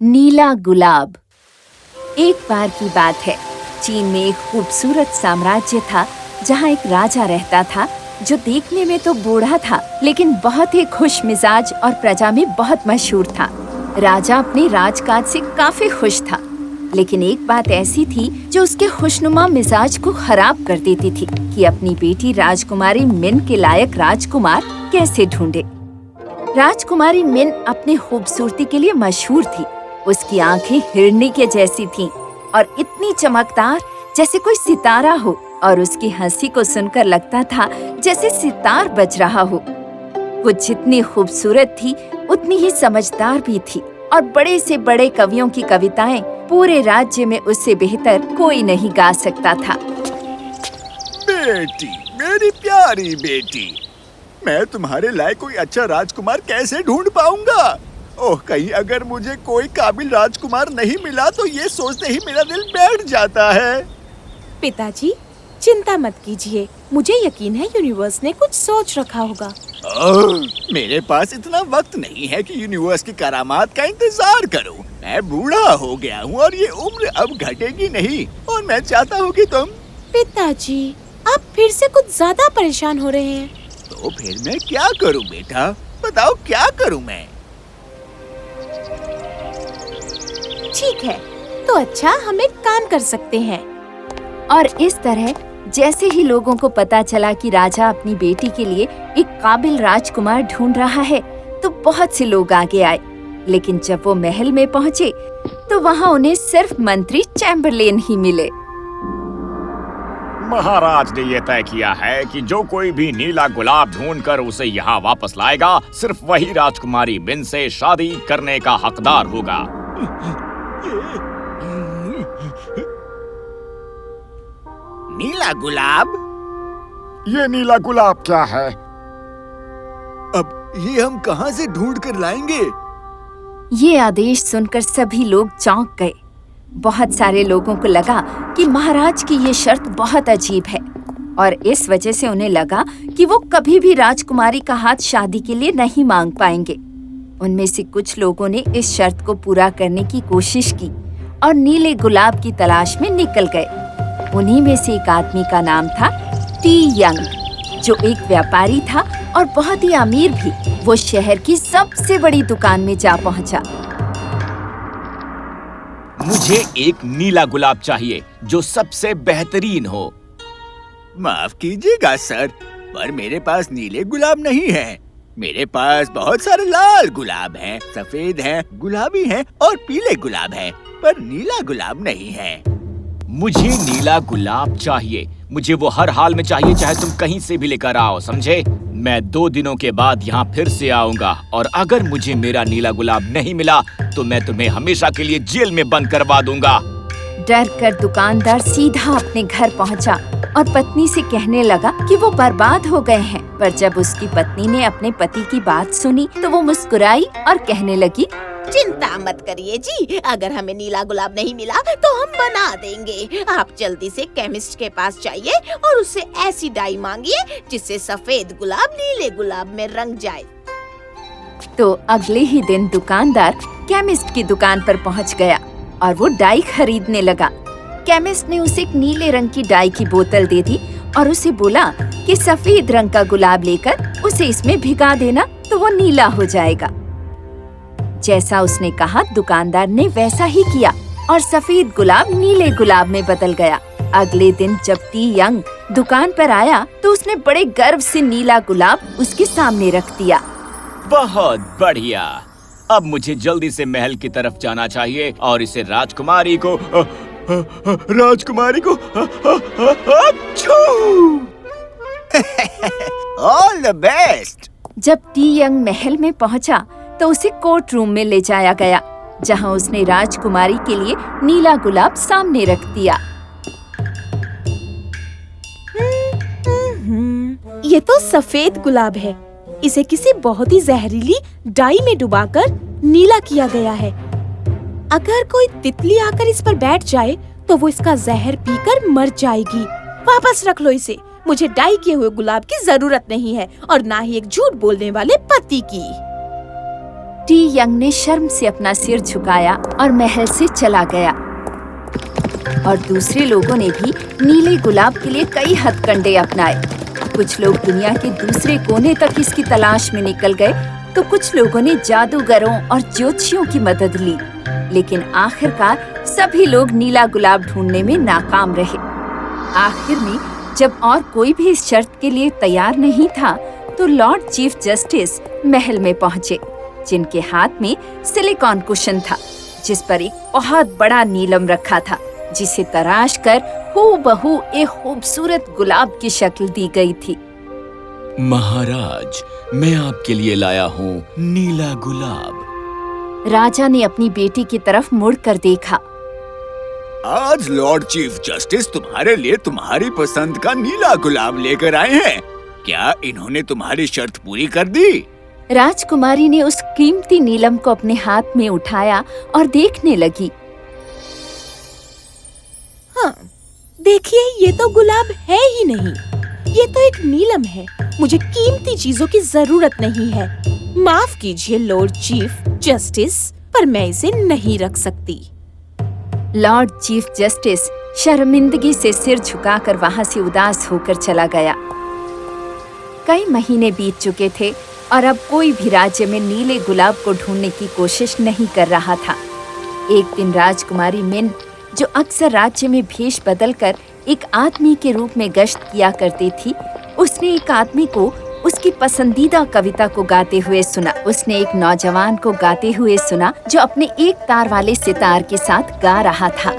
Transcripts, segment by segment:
नीला गुलाब। एक बार की बात है, चीन में एक खूबसूरत साम्राज्य था जहाँ एक राजा रहता था जो देखने में तो बूढ़ा था लेकिन बहुत ही खुश मिजाज और प्रजा में बहुत मशहूर था। राजा अपने राजकाज से काफी खुश था, लेकिन एक बात ऐसी थी जो उसके खुशनुमा मिजाज को खराब कर देती थी कि अपनी बेटी राजकुमारी मिन के लायक राजकुमार कैसे ढूंढे। राजकुमारी मिन अपनी खूबसूरती के लिए मशहूर थी। उसकी आंखें हिरनी के जैसी थीं और इतनी चमकदार जैसे कोई सितारा हो, और उसकी हंसी को सुनकर लगता था जैसे सितार बज रहा हो। वो जितनी खूबसूरत थी उतनी ही समझदार भी थी, और बड़े से बड़े कवियों की कविताएं पूरे राज्य में उससे बेहतर कोई नहीं गा सकता था। बेटी, मेरी प्यारी बेटी, मैं तुम्हारे लायक कोई अच्छा राजकुमार कैसे ढूंढ पाऊंगा? ओह, कहीं अगर मुझे कोई काबिल राजकुमार नहीं मिला तो ये सोचते ही मेरा दिल बैठ जाता है। पिताजी, चिंता मत कीजिए, मुझे यकीन है यूनिवर्स ने कुछ सोच रखा होगा। मेरे पास इतना वक्त नहीं है कि यूनिवर्स की करामात का इंतजार करूं। मैं बूढ़ा हो गया हूं और ये उम्र अब घटेगी नहीं, और मैं चाहता हूं कि तुम। पिताजी, आप फिर से कुछ ज्यादा परेशान हो रहे हैं। तो फिर मैं क्या करूं बेटा, बताओ क्या करूं मैं? ठीक है, तो अच्छा, हम एक काम कर सकते हैं। और इस तरह जैसे ही लोगों को पता चला कि राजा अपनी बेटी के लिए एक काबिल राजकुमार ढूंढ रहा है, तो बहुत से लोग आगे आए। लेकिन जब वो महल में पहुँचे तो वहाँ उन्हें सिर्फ मंत्री चैम्बरलेन ही मिले। महाराज ने ये तय किया है कि जो कोई भी नीला गुलाब ढूंढकर उसे यहाँ वापस लाएगा, सिर्फ वही राजकुमारी मिन से शादी करने का हकदार होगा। नीला गुलाब? ये नीला गुलाब क्या है? अब ये हम कहाँ से ढूंढ कर लाएंगे? ये आदेश सुनकर सभी लोग चौंक गए। बहुत सारे लोगों को लगा कि महाराज की ये शर्त बहुत अजीब है, और इस वजह से उन्हें लगा कि वो कभी भी राजकुमारी का हाथ शादी के लिए नहीं मांग पाएंगे। उनमें से कुछ लोगों ने इस शर्त को पूरा करने की कोशिश की और नीले गुलाब की तलाश में निकल गए। उन्हीं में से एक आदमी का नाम था टी यंग, जो एक व्यापारी था और बहुत ही अमीर भी। वो शहर की सबसे बड़ी दुकान में जा पहुंचा। मुझे एक नीला गुलाब चाहिए जो सबसे बेहतरीन हो। माफ कीजिएगा सर, पर मेरे पास नीले गुलाब नहीं है। मेरे पास बहुत सारे लाल गुलाब हैं, सफेद हैं, गुलाबी हैं और पीले गुलाब हैं, पर नीला गुलाब नहीं है। मुझे नीला गुलाब चाहिए। मुझे वो हर हाल में चाहिए, चाहे तुम कहीं से भी लेकर आओ, समझे? मैं 2 दिनों के बाद यहाँ फिर से आऊंगा, और अगर मुझे मेरा नीला गुलाब नहीं मिला तो मैं तुम्हें हमेशा के लिए जेल में बंद करवा दूंगा। डर कर दुकानदार सीधा अपने घर पहुंचा और पत्नी से कहने लगा कि वो बर्बाद हो गए हैं। पर जब उसकी पत्नी ने अपने पति की बात सुनी तो वो मुस्कुराई और कहने लगी, चिंता मत करिए जी, अगर हमें नीला गुलाब नहीं मिला तो हम बना देंगे। आप जल्दी से केमिस्ट के पास जाइए और उससे ऐसी डाई मांगिए जिससे सफेद गुलाब नीले गुलाब में रंग जाए। तो अगले ही दिन दुकानदार केमिस्ट की दुकान पर पहुंच गया और वो डाई खरीदने लगा। केमिस्ट ने उसे एक नीले रंग की डाई की बोतल दे दी और उसे बोला कि सफेद रंग का गुलाब लेकर उसे इसमें भिगा देना तो वो नीला हो जाएगा। जैसा उसने कहा, दुकानदार ने वैसा ही किया और सफेद गुलाब नीले गुलाब में बदल गया। अगले दिन जब टी यंग दुकान पर आया तो उसने बड़े गर्व से नीला गुलाब उसके सामने रख दिया। बहुत बढ़िया। अब मुझे जल्दी से महल की तरफ जाना चाहिए और इसे राजकुमारी को ऑल द बेस्ट। जब टी यंग महल में पहुंचा तो उसे कोर्ट रूम में ले जाया गया, जहां उसने राजकुमारी के लिए नीला गुलाब सामने रख दिया। ये तो सफेद गुलाब है। इसे किसी बहुत ही जहरीली डाई में डुबाकर नीला किया गया है। अगर कोई तितली आकर इस पर बैठ जाए तो वो इसका जहर पीकर मर जाएगी। वापस रख लो इसे। मुझे डाई किए हुए गुलाब की जरूरत नहीं है, और ना ही एक झूठ बोलने वाले पति की। टी यंग ने शर्म से अपना सिर झुकाया और महल से चला गया। और दूसरे लोगों ने भी नीले गुलाब के लिए कई हथकंडे अपनाए। कुछ लोग दुनिया के दूसरे कोने तक इसकी तलाश में निकल गए, तो कुछ लोगों ने जादूगरों और ज्योतिषियों की मदद ली। लेकिन आखिरकार सभी लोग नीला गुलाब ढूंढने में नाकाम रहे। आखिर में जब और कोई भी इस शर्त के लिए तैयार नहीं था, तो लॉर्ड चीफ जस्टिस महल में पहुंचे, जिनके हाथ में सिलिकॉन कुशन था, जिस पर एक बहुत बड़ा नीलम रखा था, जिसे तराश कर हूबहू एक खूबसूरत गुलाब की शक्ल दी गई थी। महाराज, मैं आपके लिए लाया हूँ नीला गुलाब। राजा ने अपनी बेटी की तरफ मुड़कर देखा। आज लॉर्ड चीफ जस्टिस तुम्हारे लिए तुम्हारी पसंद का नीला गुलाब लेकर आए हैं। क्या इन्होंने तुम्हारी शर्त पूरी कर दी? राजकुमारी ने उस कीमती नीलम को अपने हाथ में उठाया और देखने लगी। हाँ, देखिए, ये तो गुलाब है ही नहीं, ये तो एक नीलम है। मुझे कीमती चीजों की जरूरत नहीं है। माफ कीजिए लॉर्ड चीफ जस्टिस, पर मैं इसे नहीं रख सकती। लॉर्ड चीफ जस्टिस शर्मिंदगी से सिर झुकाकर वहां से उदास होकर चला गया। कई महीने बीत चुके थे और अब कोई भी राज्य में नीले गुलाब को ढूंढने की कोशिश नहीं कर रहा था। एक दिन राजकुमारी मिन, जो अक्सर राज्य में भेष बदलकर एक आदमी के रूप में गश्त किया करती थी, उसने एक आदमी को उसकी पसंदीदा कविता को गाते हुए सुना। उसने एक नौजवान को गाते हुए सुना जो अपने एक तार वाले सितार के साथ गा रहा था।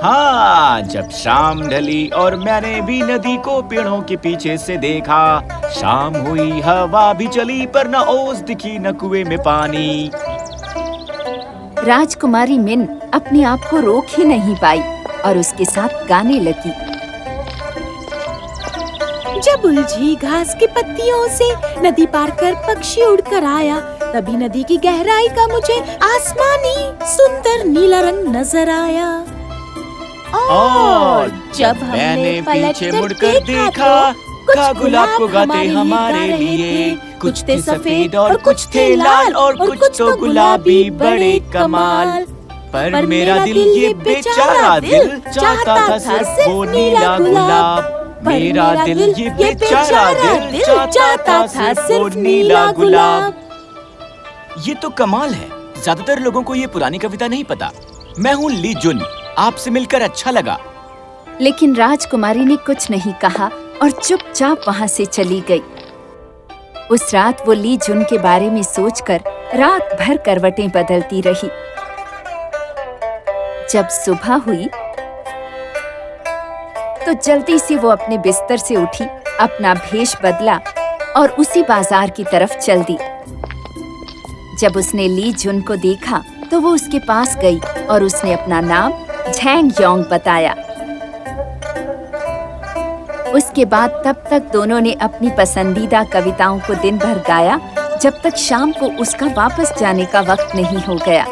हाँ, जब शाम ढली और मैंने भी नदी को पेड़ों के पीछे से देखा, शाम हुई हवा भी चली पर न ओस दिखी न कुएं में पानी। राजकुमारी मिन अपने आप को रोक ही नहीं पाई और उसके साथ गाने लगी। जब उलझी घास की पत्तियों से नदी पार कर पक्षी उड़कर आया, तभी नदी की गहराई का मुझे आसमानी सुंदर नीला रंग नजर आया। और जब मैंने पीछे मुड़कर देखा, का गुलाब को गाते हमारे लिए। कुछ थे सफेद और कुछ थे लाल और कुछ तो गुलाबी बड़े कमाल। पर मेरा दिल, ये बेचारा दिल, चाहता था सिर्फ वो नीला गुलाब। मेरा दिल, ये बेचारा दिल, चाहता था सिर्फ नीला गुलाब। ये तो कमाल है। ज्यादातर लोगों को ये पुरानी कविता नहीं पता। मैं हूँ ली जुन, आपसे मिलकर अच्छा लगा। लेकिन राजकुमारी ने कुछ नहीं कहा और चुपचाप वहां से चली गई। उस रात वो ली जुन के बारे में सोचकर रात भर करवटें बदलती रही। जब सुबह हुई तो जल्दी से वो अपने बिस्तर से उठी, अपना भेष बदला और उसी बाजार की तरफ चल दी। जब उसने ली जुन को देखा तो वो उसके पास गई और उसने अपना नाम झैंग योंग बताया। उसके बाद तब तक दोनों ने अपनी पसंदीदा कविताओं को दिन भर गाया, जब तक शाम को उसका वापस जाने का वक्त नहीं हो गया।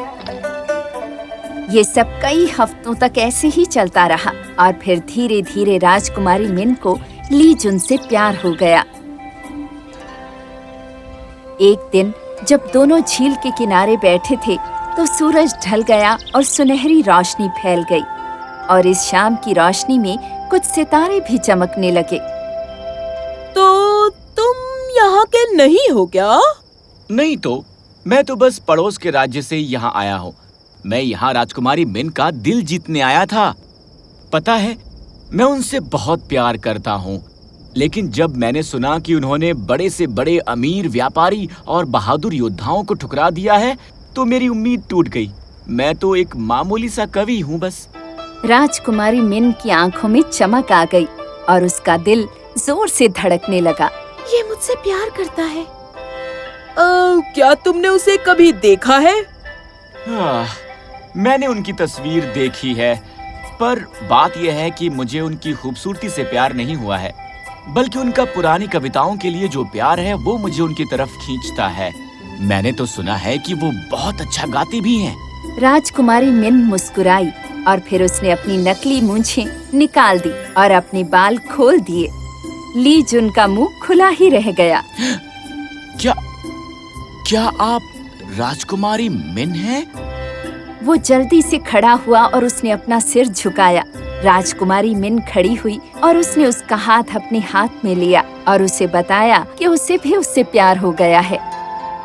ये सब कई हफ्तों तक ऐसे ही चलता रहा और फिर धीरे धीरे राजकुमारी मिन को ली जुन से प्यार हो गया। एक दिन जब दोनों झील के किनारे बैठे थे तो सूरज ढल गया और सुनहरी रोशनी फैल गई और इस शाम की रोशनी में कुछ सितारे भी चमकने लगे। तो तुम यहाँ के नहीं हो क्या? नहीं तो, मैं तो बस पड़ोस के राज्य से यहाँ आया हूँ। मैं यहाँ राजकुमारी मिन का दिल जीतने आया था। पता है, मैं उनसे बहुत प्यार करता हूँ, लेकिन जब मैंने सुना कि उन्होंने बड़े से बड़े अमीर व्यापारी और बहादुर योद्धाओं को ठुकरा दिया है, तो मेरी उम्मीद टूट गई। मैं तो एक मामूली सा कवि हूँ बस। राजकुमारी मिन की आंखों में चमक आ गई और उसका दिल जोर से धड़कने लगा। ये मुझसे प्यार करता है। क्या तुमने उसे कभी देखा है? मैंने उनकी तस्वीर देखी है, पर बात यह है कि मुझे उनकी खूबसूरती से प्यार नहीं हुआ है, बल्कि उनका पुरानी कविताओं के लिए जो प्यार है वो मुझे उनकी तरफ खींचता है। मैंने तो सुना है कि वो बहुत अच्छा गाती भी हैं। राजकुमारी मिन मुस्कुराई और फिर उसने अपनी नकली मूंछें निकाल दी और अपने बाल खोल दिए। ली जुन का मुंह खुला ही रह गया। क्या आप राजकुमारी मिन है? वो जल्दी से खड़ा हुआ और उसने अपना सिर झुकाया। राजकुमारी मिन खड़ी हुई और उसने उसका हाथ अपने हाथ में लिया और उसे बताया कि उसे भी उससे प्यार हो गया है।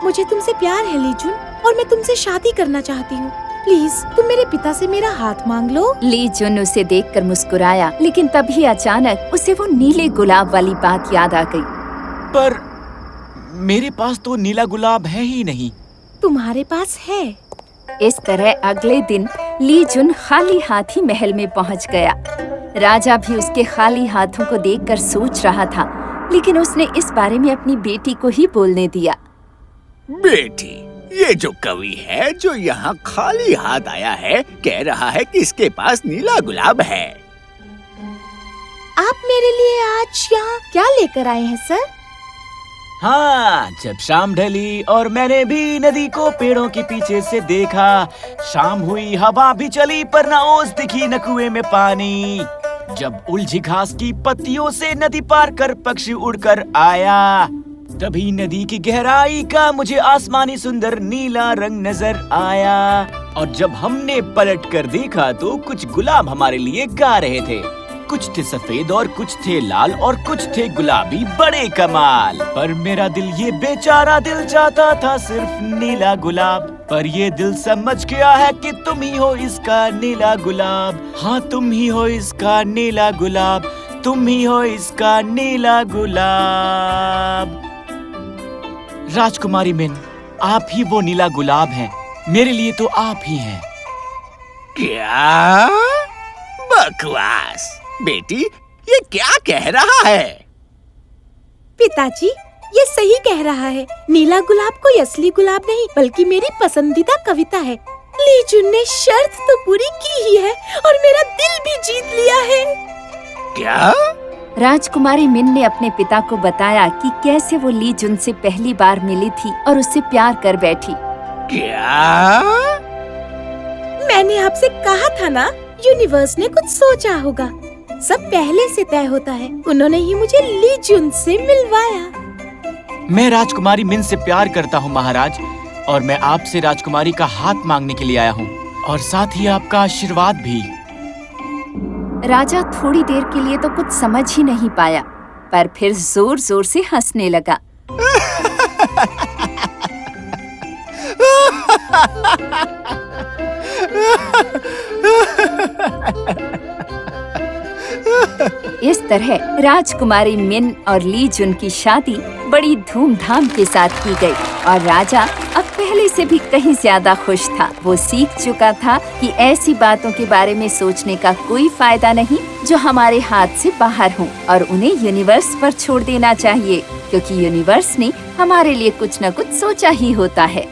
मुझे तुमसे प्यार है ली जुन, और मैं तुमसे शादी करना चाहती हूँ। प्लीज तुम मेरे पिता से मेरा हाथ मांग लो। ली जुन उसे देखकर मुस्कुराया, लेकिन तभी अचानक उसे वो नीले गुलाब वाली बात याद आ गई। पर मेरे पास तो नीला गुलाब है ही नहीं। तुम्हारे पास है। इस तरह अगले दिन ली जुन खाली हाथ ही महल में पहुंच गया। राजा भी उसके खाली हाथों को देखकर सोच रहा था, लेकिन उसने इस बारे में अपनी बेटी को ही बोलने दिया। बेटी, ये जो कवि है जो यहाँ खाली हाथ आया है, कह रहा है कि इसके पास नीला गुलाब है। आप मेरे लिए आज यहाँ क्या लेकर आए हैं सर? हाँ, जब शाम ढली और मैंने भी नदी को पेड़ों के पीछे से देखा, शाम हुई, हवा भी चली, पर न ओस दिखी न कुएं में पानी। जब उलझी घास की पत्तियों से नदी पार कर पक्षी उड़कर आया, तभी नदी की गहराई का मुझे आसमानी सुंदर नीला रंग नजर आया। और जब हमने पलट कर देखा तो कुछ गुलाब हमारे लिए गा रहे थे। कुछ थे सफेद और कुछ थे लाल और कुछ थे गुलाबी, बड़े कमाल। पर मेरा दिल, ये बेचारा दिल, चाहता था सिर्फ नीला गुलाब। पर ये दिल समझ गया है कि तुम ही हो इसका नीला गुलाब। हाँ, तुम ही हो इसका नीला गुलाब, तुम ही हो इसका नीला गुलाब। राजकुमारी मिन, आप ही वो नीला गुलाब हैं। मेरे लिए तो आप ही हैं। क्या बकवास! बेटी, ये क्या कह रहा है? पिताजी, ये सही कह रहा है। नीला गुलाब कोई असली गुलाब नहीं, बल्कि मेरी पसंदीदा कविता है। ली जुन ने शर्त तो पूरी की ही है और मेरा दिल भी जीत लिया है। क्या? राजकुमारी मिन ने अपने पिता को बताया कि कैसे वो ली जुन से पहली बार मिली थी और उससे प्यार कर बैठी। क्या? मैंने आपसे कहा था ना, यूनिवर्स ने कुछ सोचा होगा। सब पहले से तय होता है। उन्होंने ही मुझे ली जुन से मिलवाया। मैं राजकुमारी मिन से प्यार करता हूँ महाराज, और मैं आपसे राजकुमारी का हाथ मांगने के लिए आया हूँ, और साथ ही आपका आशीर्वाद भी। राजा थोड़ी देर के लिए तो कुछ समझ ही नहीं पाया, पर फिर जोर जोर से हंसने लगा। इस तरह राजकुमारी मिन और ली जुन की शादी बड़ी धूमधाम के साथ की गई और राजा अब पहले से भी कहीं ज्यादा खुश था। वो सीख चुका था कि ऐसी बातों के बारे में सोचने का कोई फायदा नहीं जो हमारे हाथ से बाहर हों, और उन्हें यूनिवर्स पर छोड़ देना चाहिए, क्योंकि यूनिवर्स ने हमारे लिए कुछ न कुछ सोचा ही होता है।